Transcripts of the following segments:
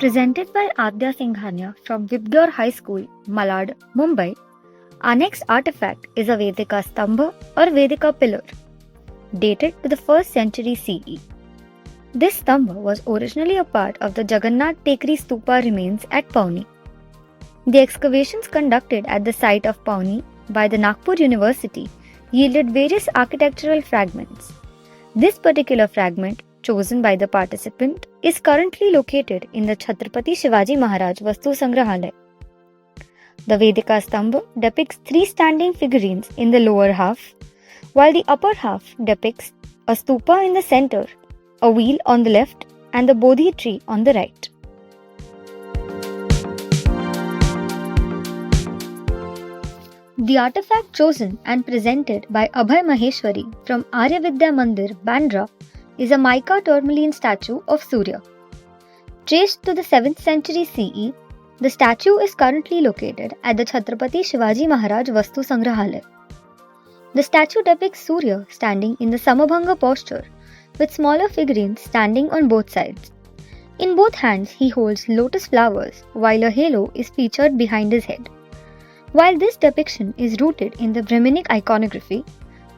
Presented by Adya Singhania from Vibgyor High School, Malad, Mumbai, our next artifact is a Vedika Stambha or Vedika pillar, dated to the 1st century CE. This stambha was originally a part of the Jagannath Tekri Stupa remains at Pauni. The excavations conducted at the site of Pauni by the Nagpur University yielded various architectural fragments. This particular fragment, chosen by the participant, is currently located in the Chhatrapati Shivaji Maharaj Vastu Sangrahalaya. The Vedika Stambha depicts 3 standing figurines in the lower half, while the upper half depicts a stupa in the center, a wheel on the left, and the Bodhi tree on the right. The artifact chosen and presented by Abhay Maheshwari from Arya Vidya Mandir, Bandra, is a mica tourmaline statue of Surya. Traced to the 7th century CE, the statue is currently located at the Chhatrapati Shivaji Maharaj Vastu Sangrahalaya. The statue depicts Surya standing in the Samabhanga posture, with smaller figurines standing on both sides. In both hands, he holds lotus flowers, while a halo is featured behind his head. While this depiction is rooted in the Brahminic iconography,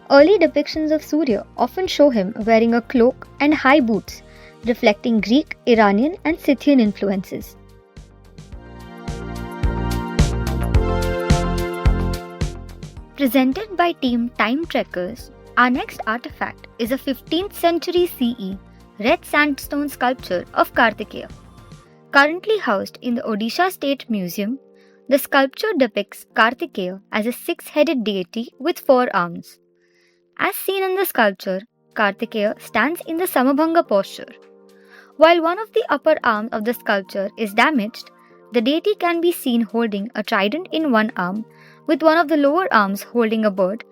early depictions of Surya often show him wearing a cloak and high boots, reflecting Greek, Iranian, and Scythian influences. Presented by Team Time Trekkers, our next artifact is a 15th century CE red sandstone sculpture of Kartikeya. Currently housed in the Odisha State Museum, the sculpture depicts Kartikeya as a 6-headed deity with 4 arms. As seen in the sculpture, Kartikeya stands in the Samabhanga posture. While one of the upper arms of the sculpture is damaged, the deity can be seen holding a trident in one arm, with one of the lower arms holding a bird,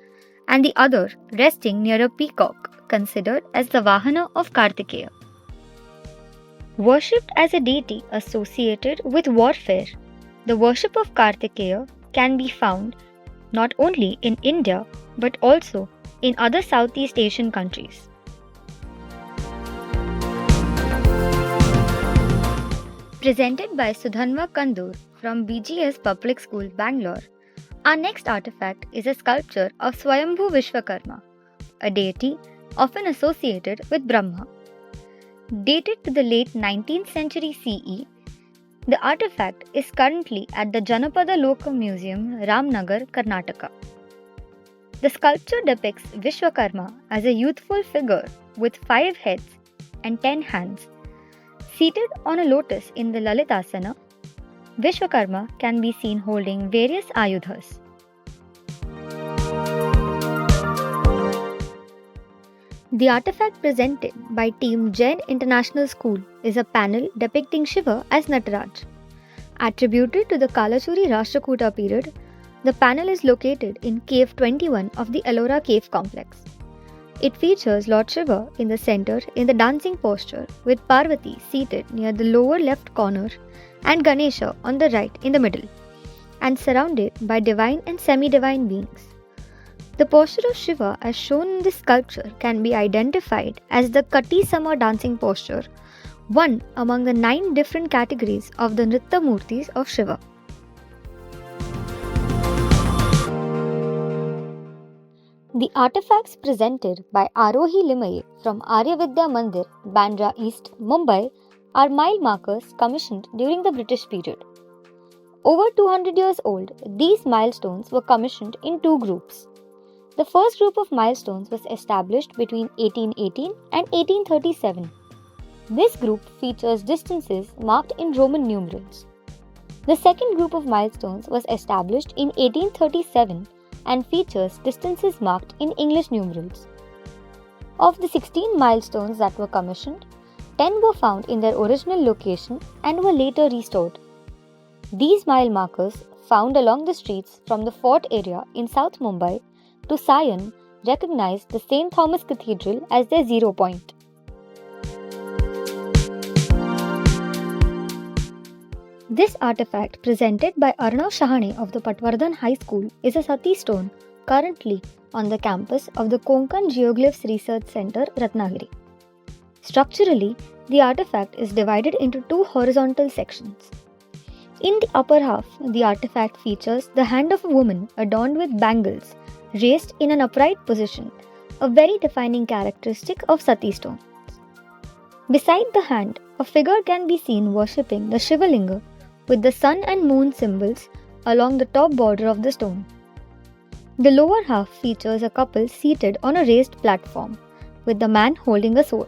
and the other resting near a peacock, considered as the Vahana of Kartikeya. Worshipped as a deity associated with warfare, the worship of Kartikeya can be found not only in India but also in other Southeast Asian countries. Presented by Sudhanva Kandur from BGS Public School, Bangalore, our next artifact is a sculpture of Swayambhu Vishwakarma, a deity often associated with Brahma. Dated to the late 19th century CE, the artifact is currently at the Janapada Loka Museum, Ramnagar, Karnataka. The sculpture depicts Vishwakarma as a youthful figure with 5 heads and 10 hands. Seated on a lotus in the Lalitasana, Vishwakarma can be seen holding various ayudhas. The artifact presented by Team Jain International School is a panel depicting Shiva as Nataraj. Attributed to the Kalachuri Rashtrakuta period, the panel is located in Cave 21 of the Ellora Cave Complex. It features Lord Shiva in the center in the dancing posture, with Parvati seated near the lower left corner and Ganesha on the right in the middle, and surrounded by divine and semi-divine beings. The posture of Shiva as shown in this sculpture can be identified as the Kati Sama dancing posture, one among the 9 different categories of the Nritta Murtis of Shiva. The artifacts presented by Arohi Limaye from Arya Vidya Mandir, Bandra East, Mumbai are mile markers commissioned during the British period. Over 200 years old, these milestones were commissioned in 2 groups. The first group of milestones was established between 1818 and 1837. This group features distances marked in Roman numerals. The second group of milestones was established in 1837 and features distances marked in English numerals. Of the 16 milestones that were commissioned, 10 were found in their original location and were later restored. These mile markers, found along the streets from the fort area in South Mumbai to Sion, recognize the St. Thomas Cathedral as their 0 point. This artifact, presented by Arnav Shahane of the Patwardhan High School, is a Sati stone currently on the campus of the Konkan Geoglyphs Research Center, Ratnagiri. Structurally, the artifact is divided into two horizontal sections. In the upper half, the artifact features the hand of a woman adorned with bangles, raised in an upright position, a very defining characteristic of Sati stones. Beside the hand, a figure can be seen worshipping the Shiva Linga with the sun and moon symbols along the top border of the stone. The lower half features a couple seated on a raised platform, with the man holding a sword.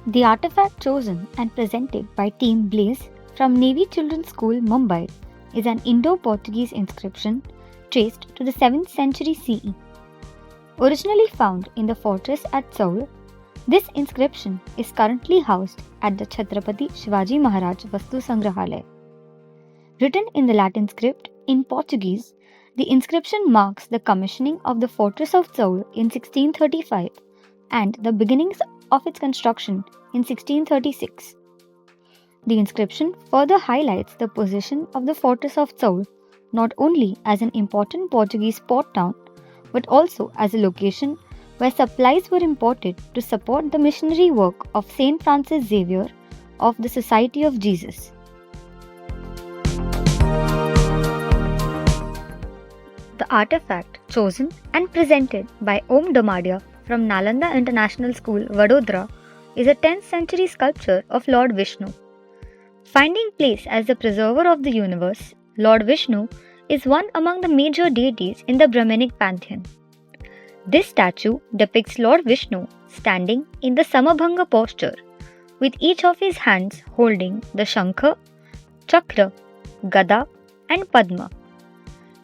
The artifact chosen and presented by Team Blaze from Navy Children's School, Mumbai, is an Indo-Portuguese inscription traced to the 7th century CE. Originally found in the fortress at Saur, this inscription is currently housed at the Chhatrapati Shivaji Maharaj Vastu Sangrahalaya. Written in the Latin script in Portuguese, the inscription marks the commissioning of the fortress of Saur in 1635 and the beginnings of its construction in 1636. The inscription further highlights the position of the fortress of Saur not only as an important Portuguese port town but also as a location where supplies were imported to support the missionary work of Saint Francis Xavier of the Society of Jesus. The artifact chosen and presented by Om Damadia from Nalanda International School, Vadodara, is a 10th century sculpture of Lord Vishnu. Finding place as the preserver of the universe, Lord Vishnu is one among the major deities in the Brahmanic pantheon. This statue depicts Lord Vishnu standing in the Samabhanga posture, with each of his hands holding the Shankha, Chakra, Gada, and Padma.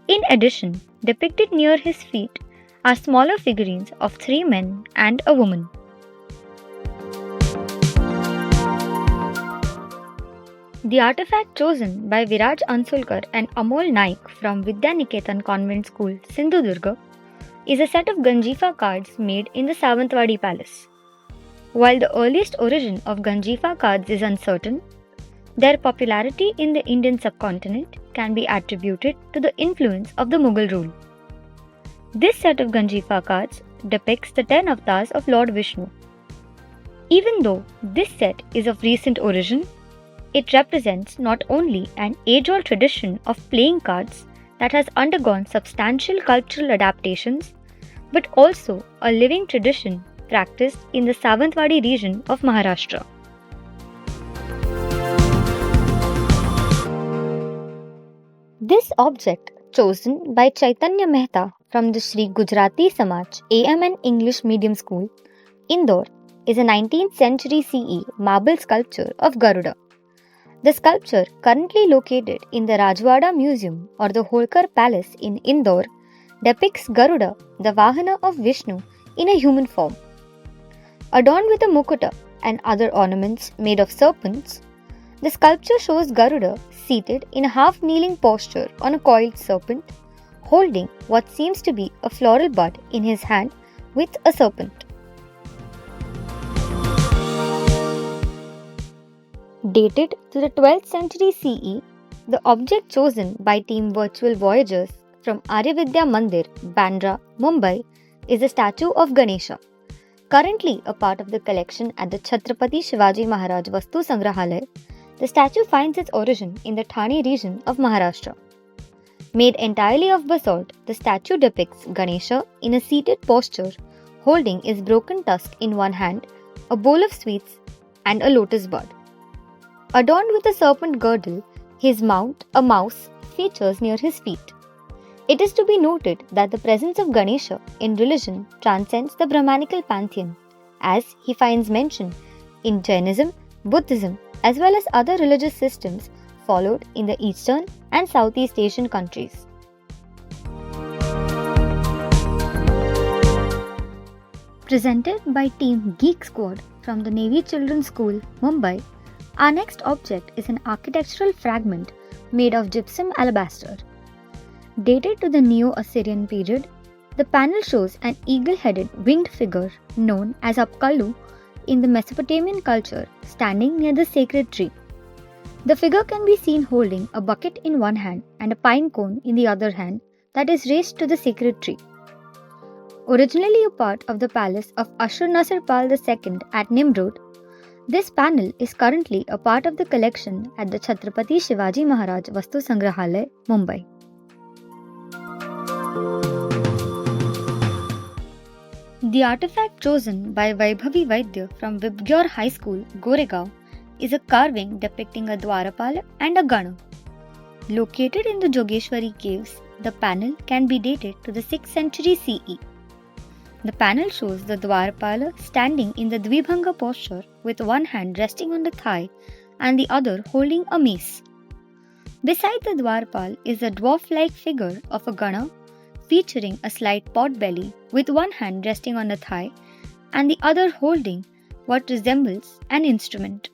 In addition, depicted near his feet are smaller figurines of 3 men and a woman. The artifact chosen by Viraj Ansulkar and Amol Naik from Vidyaniketan Convent School, Sindhudurga, is a set of Ganjifa cards made in the Savantwadi Palace. While the earliest origin of Ganjifa cards is uncertain, their popularity in the Indian subcontinent can be attributed to the influence of the Mughal rule. This set of Ganjifa cards depicts the 10 avatars of Lord Vishnu. Even though this set is of recent origin, it represents not only an age-old tradition of playing cards that has undergone substantial cultural adaptations, but also a living tradition practiced in the Savantwadi region of Maharashtra. This object, chosen by Chaitanya Mehta from the Sri Gujarati Samaj AMN English Medium School, Indore, is a 19th century CE marble sculpture of Garuda. The sculpture, currently located in the Rajwada Museum or the Holkar Palace in Indore, depicts Garuda, the Vahana of Vishnu, in a human form. Adorned with a mukuta and other ornaments made of serpents, the sculpture shows Garuda seated in a half-kneeling posture on a coiled serpent, holding what seems to be a floral bud in his hand with a serpent. Dated to the 12th century CE, the object chosen by Team Virtual Voyagers from Aryavidya Mandir, Bandra, Mumbai, is a statue of Ganesha. Currently a part of the collection at the Chhatrapati Shivaji Maharaj Vastu Sangrahalaya, the statue finds its origin in the Thane region of Maharashtra. Made entirely of basalt, the statue depicts Ganesha in a seated posture, holding his broken tusk in one hand, a bowl of sweets, and a lotus bud. Adorned with a serpent girdle, his mount, a mouse, features near his feet. It is to be noted that the presence of Ganesha in religion transcends the Brahmanical pantheon, as he finds mention in Jainism, Buddhism, as well as other religious systems followed in the Eastern and Southeast Asian countries. Presented by Team Geek Squad from the Navy Children's School, Mumbai, our next object is an architectural fragment made of gypsum alabaster. Dated to the Neo-Assyrian period, the panel shows an eagle-headed winged figure known as Apkallu in the Mesopotamian culture standing near the sacred tree. The figure can be seen holding a bucket in one hand and a pine cone in the other hand that is raised to the sacred tree. Originally a part of the palace of Ashurnasirpal II at Nimrod, this panel is currently a part of the collection at the Chhatrapati Shivaji Maharaj Vastu Sangrahalaya, Mumbai. The artifact chosen by Vaibhavi Vaidya from Vibgyor High School, Goregaon, is a carving depicting a Dwarapala and a Gana. Located in the Jogeshwari caves, the panel can be dated to the 6th century CE. The panel shows the Dwarapala standing in the Dvibhanga posture with one hand resting on the thigh and the other holding a mace. Beside the Dwarapal is a dwarf-like figure of a Gana featuring a slight pot belly with one hand resting on the thigh and the other holding what resembles an instrument.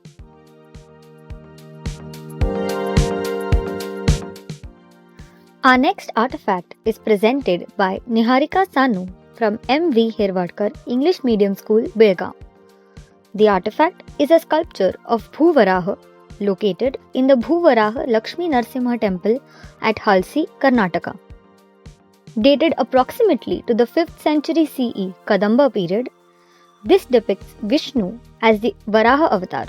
Our next artifact is presented by Niharika Sanu from M.V. Hirwadkar English Medium School, Belgaum. The artifact is a sculpture of Bhuvaraha located in the Bhuvaraha Lakshmi Narsimha temple at Halsi, Karnataka. Dated approximately to the 5th century CE Kadamba period, this depicts Vishnu as the Varaha avatar.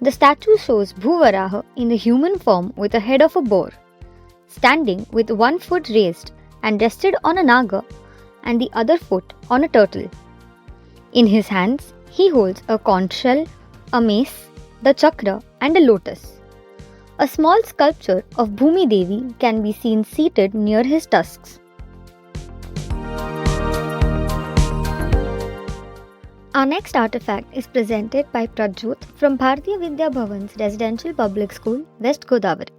The statue shows Bhuvaraha in the human form with a head of a boar, standing with one foot raised and rested on a naga and the other foot on a turtle. In his hands, he holds a conch shell, a mace, the chakra, and a lotus. A small sculpture of Bhumi Devi can be seen seated near his tusks. Our next artifact is presented by Prajjot from Bharatiya Vidya Bhavan's Residential Public School, West Godavari.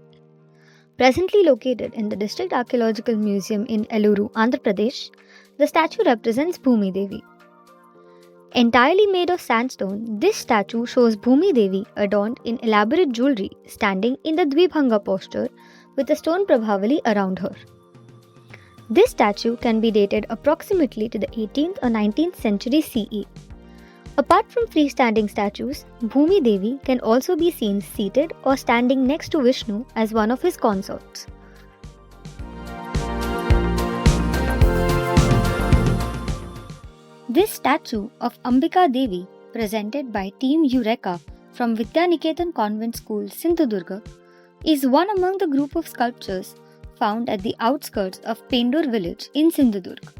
Presently located in the District Archaeological Museum in Eluru, Andhra Pradesh, the statue represents Bhumi Devi. Entirely made of sandstone, this statue shows Bhumi Devi adorned in elaborate jewelry standing in the Dvibhanga posture with a stone prabhavali around her. This statue can be dated approximately to the 18th or 19th century CE. Apart from freestanding statues, Bhumi Devi can also be seen seated or standing next to Vishnu as one of his consorts. This statue of Ambika Devi, presented by Team Eureka from Vidyaniketan Convent School, Sindhudurga, is one among the group of sculptures found at the outskirts of Pendur village in Sindhudurg.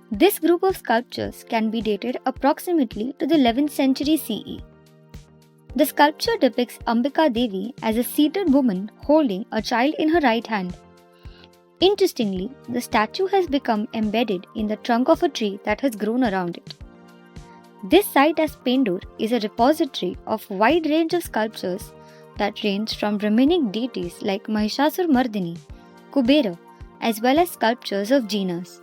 This group of sculptures can be dated approximately to the 11th century CE. The sculpture depicts Ambika Devi as a seated woman holding a child in her right hand. Interestingly, the statue has become embedded in the trunk of a tree that has grown around it. This site as Pendur is a repository of a wide range of sculptures that range from remaining deities like Mahishasur Mardini, Kubera, as well as sculptures of Jinas.